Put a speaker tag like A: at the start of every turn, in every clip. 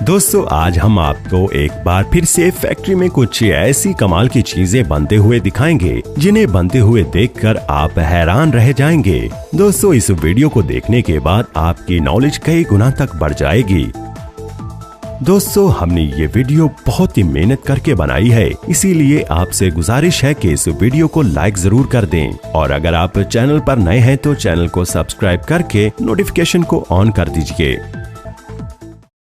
A: दोस्तों आज हम आपको एक बार फिर से फैक्ट्री में कुछ ऐसी कमाल की चीजें बनते हुए दिखाएंगे जिन्हें बनते हुए देखकर आप हैरान रह जाएंगे। दोस्तों इस वीडियो को देखने के बाद आपकी नॉलेज कई गुना तक बढ़ जाएगी। दोस्तों हमने ये वीडियो बहुत ही मेहनत करके बनाई है, इसीलिए आपसे गुजारिश है कि इस वीडियो को लाइक जरूर कर दें और अगर आप चैनल पर नए हैं तो चैनल को सब्सक्राइब करके नोटिफिकेशन को ऑन कर दीजिए।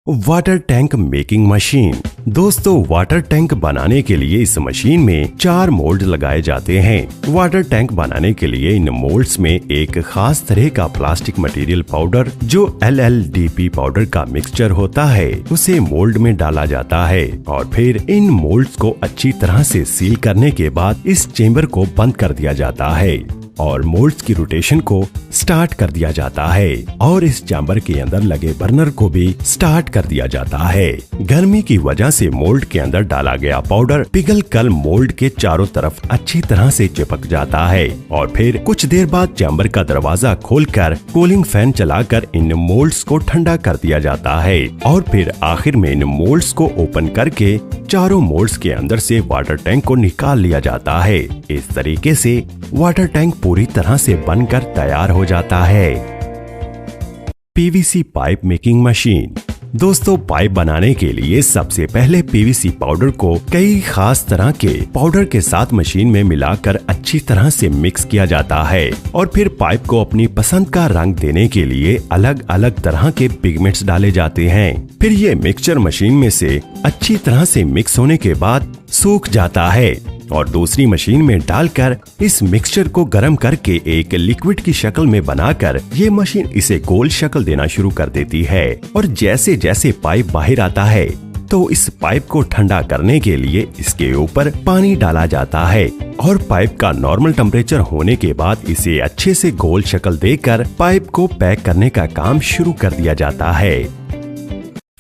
A: Water tank making machine. दोस्तों वाटर टैंक बनाने के लिए इस मशीन में 4 मोल्ड लगाए जाते हैं। वाटर टैंक बनाने के लिए इन मोल्ड्स में एक खास तरह का प्लास्टिक मटेरियल पाउडर जो LLDP पाउडर का मिक्सचर होता है उसे मोल्ड में डाला जाता है और फिर इन मोल्ड्स को अच्छी तरह से सील करने के बाद इस चेम्बर को बंद कर दिया जाता है और मोल्ड्स की रोटेशन को स्टार्ट कर दिया जाता है और इस चैम्बर के अंदर लगे बर्नर को भी स्टार्ट कर दिया जाता है। गर्मी की वजह से मोल्ड के अंदर डाला गया पाउडर पिघल कर मोल्ड के चारों तरफ अच्छी तरह से चिपक जाता है और फिर कुछ देर बाद चैम्बर का दरवाजा खोलकर कूलिंग फैन चलाकर इन मोल्ड्स को ठंडा कर दिया जाता है और फिर आखिर में इन मोल्ड्स को ओपन करके चारों मोल्ड्स के अंदर से वाटर टैंक को निकाल लिया जाता है। इस तरीके से वाटर टैंक पूरी तरह से बनकर तैयार हो जाता है। PVC pipe making machine. दोस्तों पाइप बनाने के लिए सबसे पहले PVC पाउडर को कई खास तरह के पाउडर के साथ मशीन में मिलाकर अच्छी तरह से मिक्स किया जाता है और फिर पाइप को अपनी पसंद का रंग देने के लिए अलग अलग तरह के पिगमेंट्स डाले जाते हैं। फिर ये मिक्सचर मशीन में से अच्छी तरह से मिक्स होने के बाद सूख जाता है और दूसरी मशीन में डालकर इस मिक्सचर को गर्म करके एक लिक्विड की शक्ल में बनाकर ये मशीन इसे गोल शक्ल देना शुरू कर देती है और जैसे जैसे पाइप बाहर आता है तो इस पाइप को ठंडा करने के लिए इसके ऊपर पानी डाला जाता है और पाइप का नॉर्मल टेम्परेचर होने के बाद इसे अच्छे से गोल शक्ल देकर पाइप को पैक करने का काम शुरू कर दिया जाता है।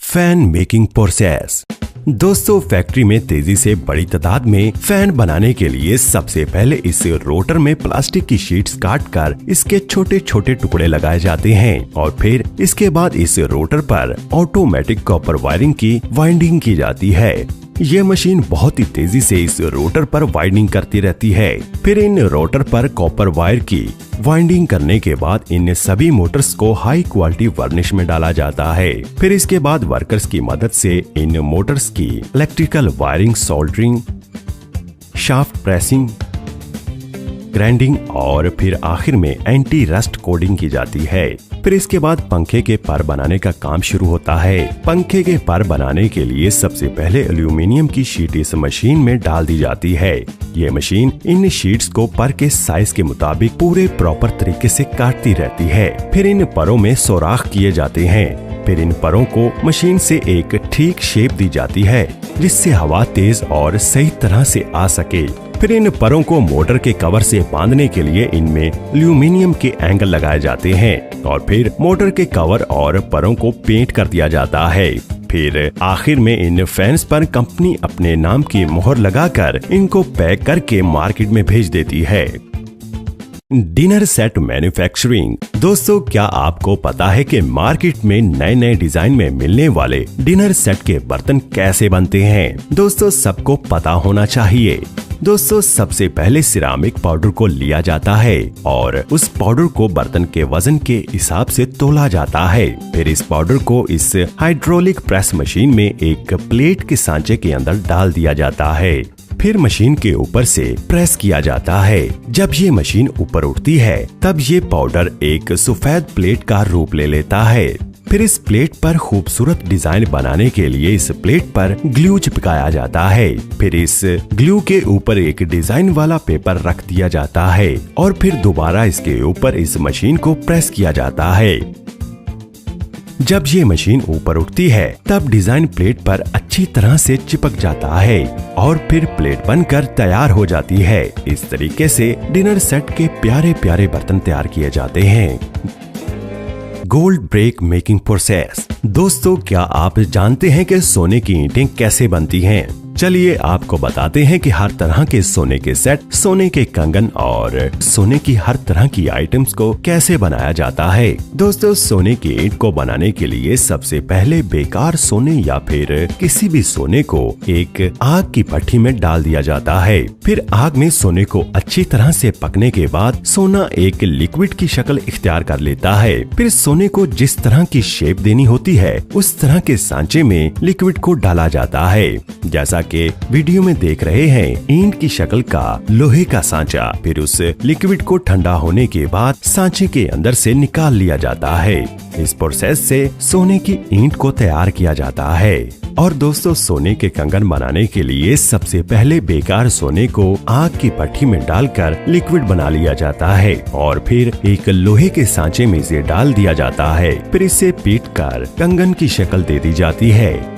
A: Fan making process. दोस्तों फैक्ट्री में तेजी से बड़ी तादाद में फैन बनाने के लिए सबसे पहले इस रोटर में प्लास्टिक की शीट्स काटकर इसके छोटे छोटे टुकड़े लगाए जाते हैं और फिर इसके बाद इस रोटर पर ऑटोमेटिक कॉपर वायरिंग की वाइंडिंग की जाती है। ये मशीन बहुत ही तेजी से इस रोटर पर वाइंडिंग करती रहती है। फिर इन रोटर पर कॉपर वायर की वाइंडिंग करने के बाद इन सभी मोटर्स को हाई क्वालिटी वर्निश में डाला जाता है। फिर इसके बाद वर्कर्स की मदद से इन मोटर्स की electrical wiring, soldering, shaft pressing, grinding और फिर आखिर में एंटी रस्ट कोडिंग की जाती है। फिर इसके बाद पंखे के पर बनाने का काम शुरू होता है। पंखे के पर बनाने के लिए सबसे पहले एल्यूमिनियम की शीट इस मशीन में डाल दी जाती है। ये मशीन इन शीट्स को पर के साइज के मुताबिक पूरे प्रॉपर तरीके से काटती रहती है। फिर इन परों में सोराख किए जाते हैं। फिर इन परों को मशीन से एक ठीक शेप दी जाती है जिससे हवा तेज और सही तरह से आ सके। फिर इन परों को मोटर के कवर से बांधने के लिए इनमें एल्यूमिनियम के एंगल लगाए जाते हैं और फिर मोटर के कवर और परों को पेंट कर दिया जाता है। फिर आखिर में इन फैंस पर कंपनी अपने नाम की मोहर लगाकर इनको पैक करके मार्केट में भेज देती है। Dinner set manufacturing. दोस्तों क्या आपको पता है कि मार्केट में नए नए डिजाइन में मिलने वाले डिनर सेट के बर्तन कैसे बनते हैं? दोस्तों सबको पता होना चाहिए। दोस्तों सबसे पहले सिरामिक पाउडर को लिया जाता है और उस पाउडर को बर्तन के वजन के हिसाब से तोला जाता है। फिर इस पाउडर को इस हाइड्रोलिक प्रेस मशीन में एक प्लेट के सांचे के अंदर डाल दिया जाता है। फिर मशीन के ऊपर से प्रेस किया जाता है। जब ये मशीन ऊपर उठती है तब ये पाउडर एक सफेद प्लेट का रूप ले लेता है। फिर इस प्लेट पर खूबसूरत डिजाइन बनाने के लिए इस प्लेट पर ग्लू चिपकाया जाता है। फिर इस ग्लू के ऊपर एक डिजाइन वाला पेपर रख दिया जाता है और फिर दोबारा इसके ऊपर इस मशीन को प्रेस किया जाता है। जब ये मशीन ऊपर उठती है तब डिजाइन प्लेट पर अच्छी तरह से चिपक जाता है और फिर प्लेट बनकर तैयार हो जाती है। इस तरीके से डिनर सेट के प्यारे प्यारे बर्तन तैयार किए जाते हैं। Gold brick making process. दोस्तों क्या आप जानते हैं कि सोने की ईंटें कैसे बनती हैं? चलिए आपको बताते हैं कि हर तरह के सोने के सेट, सोने के कंगन और सोने की हर तरह की आइटम्स को कैसे बनाया जाता है। दोस्तों, सोने की ईंट को बनाने के लिए सबसे पहले बेकार सोने या फिर किसी भी सोने को एक आग की भट्टी में डाल दिया जाता है। फिर आग में सोने को अच्छी तरह से पकने के बाद सोना एक लिक्विड की शक्ल इख्तियार कर लेता है। फिर सोने को जिस तरह की शेप देनी होती है उस तरह के सांचे में लिक्विड को डाला जाता है। जैसा कि वीडियो में देख रहे हैं, ईंट की शक्ल का लोहे का सांचा। फिर उस लिक्विड को ठंडा होने के बाद सांचे के अंदर से निकाल लिया जाता है। इस प्रोसेस से सोने की ईंट को तैयार किया जाता है। और दोस्तों, सोने के कंगन बनाने के लिए सबसे पहले बेकार सोने को आग की भट्टी में डालकर लिक्विड बना लिया जाता है और फिर एक लोहे के सांचे में इसे डाल दिया जाता है। फिर इसे पीट कर कंगन की शक्ल दे दी जाती है।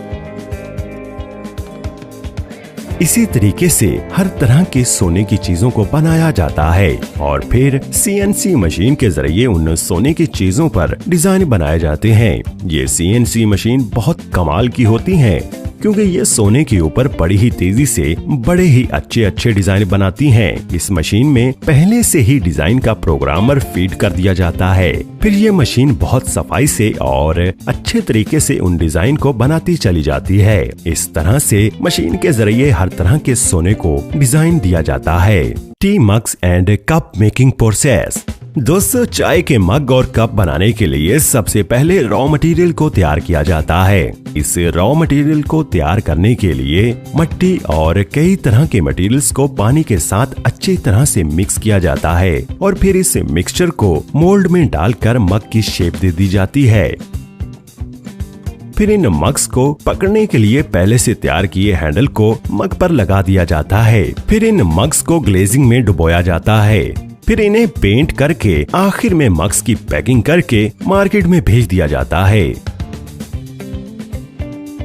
A: इसी तरीके से हर तरह के सोने की चीजों को बनाया जाता है और फिर CNC मशीन के जरिए उन सोने की चीजों पर डिजाइन बनाए जाते हैं। ये CNC मशीन बहुत कमाल की होती हैं क्योंकि ये सोने के ऊपर बड़ी ही तेजी से बड़े ही अच्छे डिजाइन बनाती हैं। इस मशीन में पहले से ही डिजाइन का प्रोग्रामर फीड कर दिया जाता है। फिर ये मशीन बहुत सफाई से और अच्छे तरीके से उन डिजाइन को बनाती चली जाती है। इस तरह से मशीन के जरिए हर तरह के सोने को डिजाइन दिया जाता है। T mugs and cup making process. दोस्तों, चाय के मग और कप बनाने के लिए सबसे पहले रॉ मटेरियल को तैयार किया जाता है। इस रॉ मटेरियल को तैयार करने के लिए मिट्टी और कई तरह के मटेरियल्स को पानी के साथ अच्छी तरह से मिक्स किया जाता है और फिर इस मिक्सचर को मोल्ड में डालकर मग की शेप दे दी जाती है। फिर इन मग्स को पकड़ने के लिए पहले से तैयार किए हैंडल को मग पर लगा दिया जाता है। फिर इन मग्स को ग्लेजिंग में डुबोया जाता है। फिर इन्हें पेंट करके आखिर में मग्स की पैकिंग करके मार्केट में भेज दिया जाता है।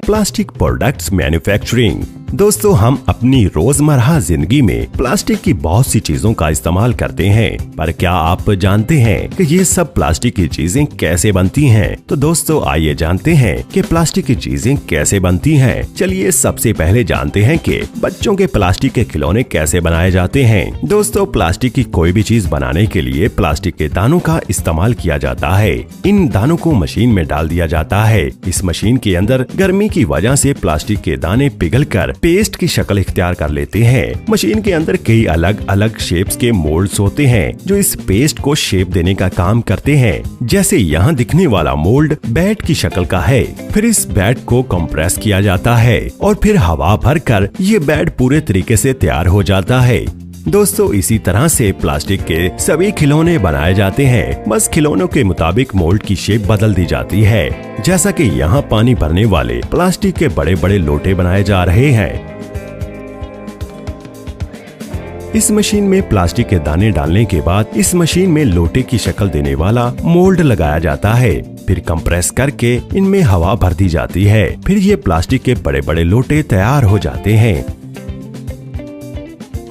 A: Plastic products manufacturing. दोस्तों, हम अपनी रोजमर्रा जिंदगी में प्लास्टिक की बहुत सी चीजों का इस्तेमाल करते हैं, पर क्या आप जानते हैं कि ये सब प्लास्टिक की चीजें कैसे बनती हैं? तो दोस्तों, आइए जानते हैं कि प्लास्टिक की चीजें कैसे बनती हैं। चलिए सबसे पहले जानते हैं कि बच्चों के प्लास्टिक के खिलौने कैसे बनाए जाते हैं। दोस्तों, प्लास्टिक की कोई भी चीज बनाने के लिए प्लास्टिक के दानों का इस्तेमाल किया जाता है। इन दानों को मशीन में डाल दिया जाता है। इस मशीन के अंदर गर्मी की वजह से प्लास्टिक के दाने पिघलकर पेस्ट की शक्ल इख्तियार कर लेते हैं। मशीन के अंदर कई अलग अलग शेप्स के मोल्ड्स होते हैं जो इस पेस्ट को शेप देने का काम करते हैं। जैसे यहाँ दिखने वाला मोल्ड बैट की शक्ल का है। फिर इस बैट को कंप्रेस किया जाता है और फिर हवा भरकर ये बैट पूरे तरीके से तैयार हो जाता है। दोस्तों, इसी तरह से प्लास्टिक के सभी खिलौने बनाए जाते हैं। बस खिलौनों के मुताबिक मोल्ड की शेप बदल दी जाती है। जैसा कि यहाँ पानी भरने वाले प्लास्टिक के बड़े बड़े लोटे बनाए जा रहे हैं। इस मशीन में प्लास्टिक के दाने डालने के बाद इस मशीन में लोटे की शक्ल देने वाला मोल्ड लगाया जाता है। फिर कंप्रेस करके इनमें हवा भर दी जाती है। फिर ये प्लास्टिक के बड़े बड़े लोटे तैयार हो जाते हैं।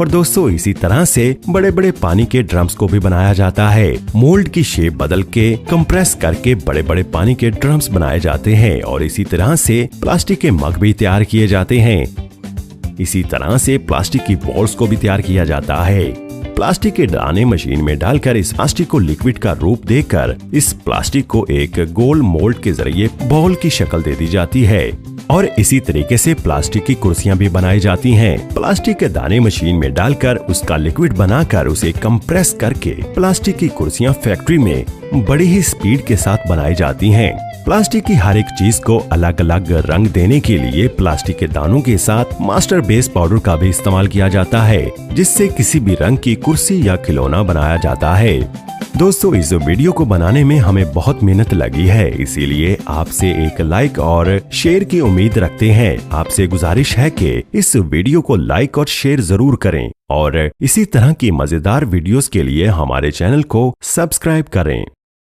A: और दोस्तों, इसी तरह से बड़े बड़े पानी के ड्रम्स को भी बनाया जाता है। मोल्ड की शेप बदल के कंप्रेस करके बड़े बड़े पानी के ड्रम्स बनाए जाते हैं और इसी तरह से प्लास्टिक के मग भी तैयार किए जाते हैं। इसी तरह से प्लास्टिक की बॉल्स को भी तैयार किया जाता है। प्लास्टिक के दाने मशीन में डालकर इस प्लास्टिक को लिक्विड का रूप देकर इस प्लास्टिक को एक गोल मोल्ड के जरिए बॉल की शक्ल दे दी जाती है। और इसी तरीके से प्लास्टिक की कुर्सियां भी बनाई जाती हैं। प्लास्टिक के दाने मशीन में डालकर उसका लिक्विड बनाकर उसे कंप्रेस करके प्लास्टिक की कुर्सियां फैक्ट्री में बड़ी ही स्पीड के साथ बनाई जाती हैं। प्लास्टिक की हर एक चीज को अलग अलग रंग देने के लिए प्लास्टिक के दानों के साथ मास्टर बेस पाउडर का भी इस्तेमाल किया जाता है, जिससे किसी भी रंग की कुर्सी या खिलौना बनाया जाता है। दोस्तों, इस वीडियो को बनाने में हमें बहुत मेहनत लगी है, इसीलिए आपसे एक लाइक और शेयर की उम्मीद रखते हैं। आपसे गुजारिश है कि इस वीडियो को लाइक और शेयर जरूर करें और इसी तरह की मजेदार वीडियोस के लिए हमारे चैनल को सब्सक्राइब करें।